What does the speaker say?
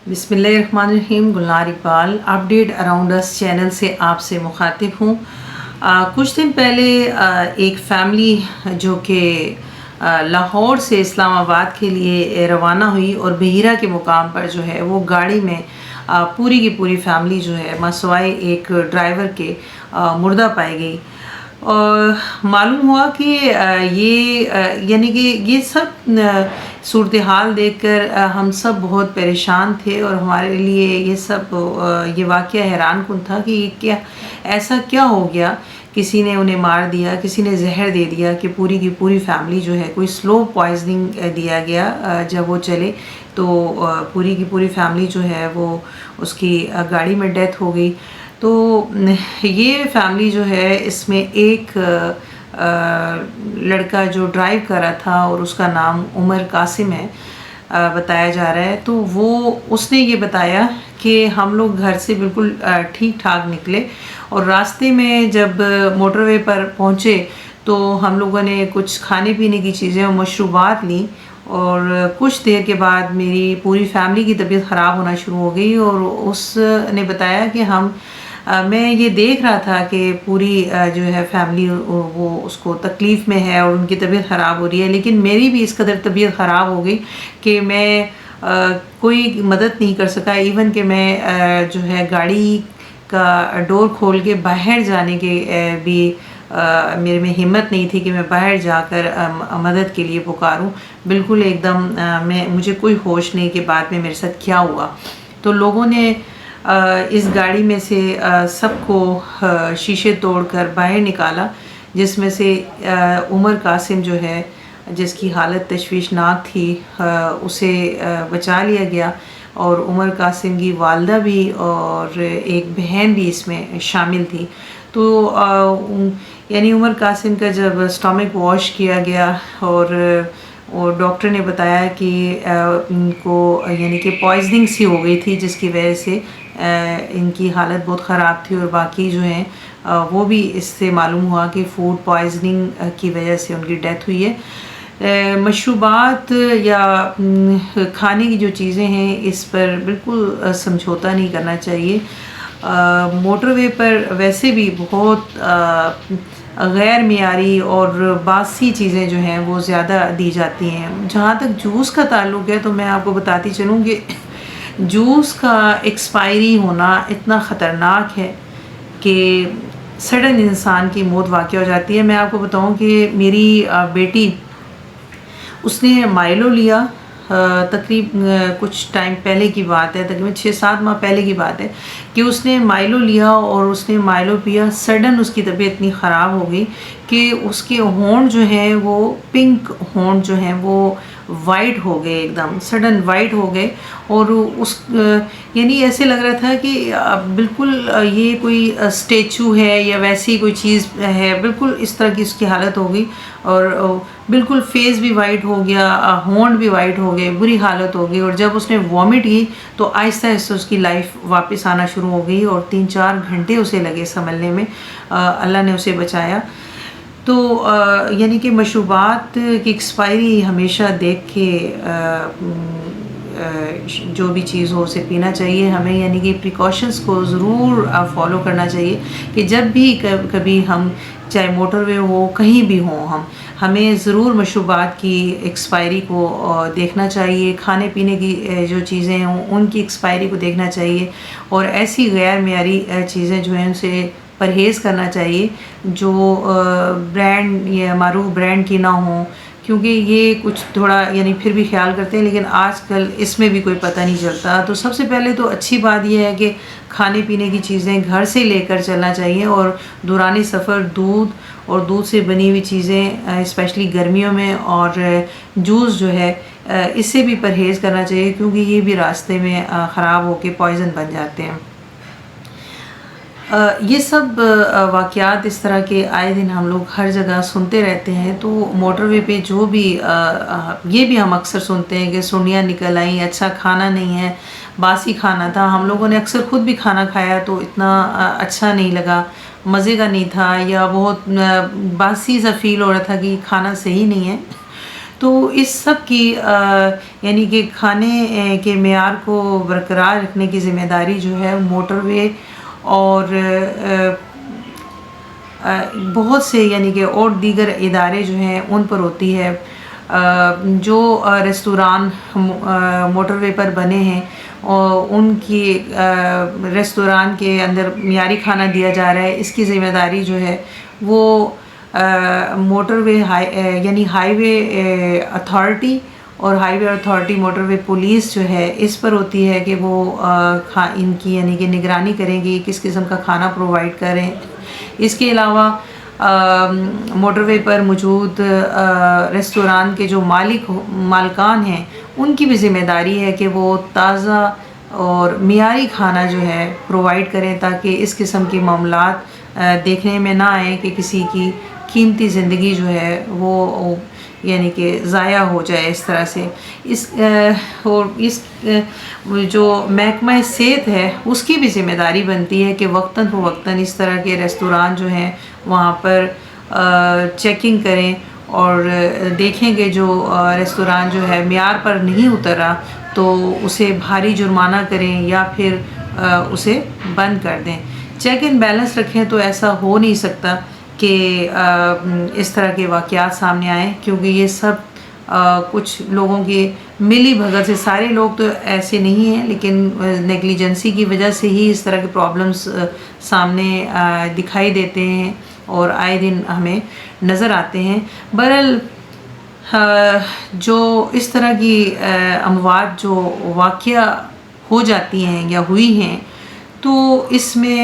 बिस्मिल्लाहिर्रहमानिर्रहीम। Gulnar Iqbal update around us channel से आपसे मुखातिब हूँ। कुछ दिन पहले एक फ़ैमिली जो कि लाहौर से इस्लामाबाद के लिए रवाना हुई और बहीरा के मुकाम पर जो है वो गाड़ी में पूरी की पूरी फैमिली जो है मसवाए एक ड्राइवर के मुर्दा पाई गई। और मालूम हुआ कि यानी कि ये सब सूरत हाल देखकर हम सब बहुत परेशान थे और हमारे लिए ये सब ये वाक़या हैरान कुन था कि क्या ऐसा क्या हो गया। किसी ने उन्हें मार दिया, किसी ने जहर दे दिया कि पूरी की पूरी फैमिली जो है कोई स्लो पॉइजनिंग दिया गया। जब वो चले तो पूरी की पूरी फैमिली जो है वो उसकी गाड़ी में डेथ हो गई। तो ये फैमिली जो है इसमें एक लड़का जो ड्राइव कर रहा था और उसका नाम उमर कासिम है बताया जा रहा है। तो वो उसने ये बताया कि हम लोग घर से बिल्कुल ठीक ठाक निकले और रास्ते में जब मोटरवे पर पहुँचे तो हम लोगों ने कुछ खाने पीने की चीज़ें और मशरूबात ली और कुछ देर के बाद मेरी पूरी फैमिली की तबीयत ख़राब होना शुरू हो गई। और उसने बताया कि मैं ये देख रहा था कि पूरी जो है फैमिली वो उसको तकलीफ़ में है और उनकी तबीयत ख़राब हो रही है, लेकिन मेरी भी इस कदर तबीयत ख़राब हो गई कि मैं कोई मदद नहीं कर सका। इवन कि मैं जो है गाड़ी का डोर खोल के बाहर जाने के भी मेरे में हिम्मत नहीं थी कि मैं बाहर जाकर मदद के लिए पुकारूं। बिल्कुल एकदम मुझे कोई होश नहीं कि बाद में मेरे साथ क्या हुआ। तो लोगों ने इस गाड़ी में से सबको शीशे तोड़कर बाहर निकाला, जिसमें से उमर कासिम जो है जिसकी हालत तशवीशनाक थी उसे बचा लिया गया। और उमर कासिम की वालदा भी और एक बहन भी इसमें शामिल थी। तो यानी उमर कासिम का जब स्टमक वॉश किया गया और डॉक्टर ने बताया कि इनको यानी कि पॉइजनिंग सी हो गई थी, जिसकी वजह से इनकी हालत बहुत ख़राब थी। और बाकी जो हैं वो भी इससे मालूम हुआ कि फूड पॉइजनिंग की वजह से उनकी डेथ हुई है। मशरूबात या खाने की जो चीज़ें हैं इस पर बिल्कुल समझौता नहीं करना चाहिए। मोटरवे पर वैसे भी बहुत गैर मियारी और बासी चीज़ें जो हैं वो ज़्यादा दी जाती हैं। जहाँ तक जूस का ताल्लुक़ है तो मैं आपको बताती चलूँ कि जूस का एक्सपायरी होना इतना ख़तरनाक है कि सडन इंसान की मौत वाक़या हो जाती है। मैं आपको बताऊं कि मेरी बेटी उसने माइलो लिया कुछ टाइम पहले की बात है, तकरीबन 6-7 माह पहले की बात है कि उसने माइलो लिया और उसने माइलो पिया। सडन उसकी तबीयत इतनी ख़राब हो गई कि उसके होंठ जो हैं वो पिंक होंठ जो हैं वो वाइट हो गए, एकदम सडन वाइट हो गए। और यानी ऐसे लग रहा था कि बिल्कुल ये कोई स्टेचू है या वैसी कोई चीज़ है, बिल्कुल इस तरह की उसकी हालत हो गई। और बिल्कुल फेस भी वाइट हो गया, होंठ भी वाइट हो गए, बुरी हालत हो गई। और जब उसने वॉमिट की तो आहिस्ता आहिस्ता उसकी लाइफ वापस आना शुरू हो गई और 3-4 घंटे उसे लगे संभलने में। अल्लाह ने उसे बचाया। तो यानी कि मशरूबात की एक्सपायरी हमेशा देख के जो भी चीज़ हो उसे पीना चाहिए हमें, यानी कि प्रिकॉशंस को ज़रूर फॉलो करना चाहिए कि जब भी कभी हम चाहे मोटरवे हो कहीं भी हों हमें ज़रूर मशरूबात की एक्सपायरी को देखना चाहिए। खाने पीने की जो चीज़ें हों उनकी एक्सपायरी को देखना चाहिए और ऐसी गैर मियारी चीज़ें जो हैं उनसे परहेज़ करना चाहिए जो ब्रांड या मारूफ ब्रांड की ना हो, क्योंकि ये कुछ थोड़ा यानी फिर भी ख्याल करते हैं लेकिन आजकल इसमें भी कोई पता नहीं चलता। तो सबसे पहले तो अच्छी बात यह है कि खाने पीने की चीज़ें घर से लेकर चलना चाहिए और दौरान सफ़र दूध और दूध से बनी हुई चीज़ें स्पेशली गर्मियों में और जूस जो है इससे भी परहेज़ करना चाहिए, क्योंकि ये भी रास्ते में ख़राब होकर पॉइज़न बन जाते हैं। ये सब वाक़यात इस तरह के आए दिन हम लोग हर जगह सुनते रहते हैं। तो मोटरवे पे जो भी ये भी हम अक्सर सुनते हैं कि सुंडियाँ निकल आईं, अच्छा खाना नहीं है, बासी खाना था। हम लोगों ने अक्सर ख़ुद भी खाना खाया तो इतना अच्छा नहीं लगा, मज़े का नहीं था या बहुत बासी सा फ़ील हो रहा था कि खाना सही नहीं है। تو اس سب کی یعنی کہ کھانے کے معیار کو برقرار رکھنے کی ذمہ داری جو ہے موٹر وے اور بہت سے یعنی کہ اور دیگر ادارے جو ہیں ان پر ہوتی ہے۔ جو ریستوران موٹر وے پر بنے ہیں اور ان کی ریستوران کے اندر معیاری کھانا دیا جا رہا ہے، اس کی ذمہ داری جو ہے وہ موٹر وے یعنی ہائی وے اتھارٹی اور ہائی وے اتھارٹی موٹر وے پولیس جو ہے اس پر ہوتی ہے کہ وہ ان کی یعنی کہ نگرانی کریں گی کس قسم کا کھانا پرووائڈ کریں۔ اس کے علاوہ موٹر وے پر موجود ریستوران کے جو مالکان ہیں ان کی بھی ذمہ داری ہے کہ وہ تازہ اور معیاری کھانا جو ہے پرووائڈ کریں، تاکہ اس قسم کی معاملات دیکھنے میں نہ آئیں کہ کسی کی قیمتی زندگی جو ہے وہ یعنی کہ ضائع ہو جائے اس طرح سے۔ اس جو محکمہ صحت ہے اس کی بھی ذمہ داری بنتی ہے کہ وقتاً فوقتاً اس طرح کے ریستوران جو ہیں وہاں پر چیکنگ کریں اور دیکھیں کہ جو ریستوران جو ہے معیار پر نہیں اترا تو اسے بھاری جرمانہ کریں یا پھر اسے بند کر دیں۔ چیک اینڈ بیلنس رکھیں تو ایسا ہو نہیں سکتا کہ اس طرح کے واقعات سامنے آئیں، کیونکہ یہ سب کچھ لوگوں کی ملی بھگت سے، سارے لوگ تو ایسے نہیں ہیں لیکن نیگلیجنسی کی وجہ سے ہی اس طرح کے پرابلمز سامنے دکھائی دیتے ہیں اور آئے دن ہمیں نظر آتے ہیں۔ بہرحال جو اس طرح کی اموات جو واقعہ ہو جاتی ہیں یا ہوئی ہیں تو اس میں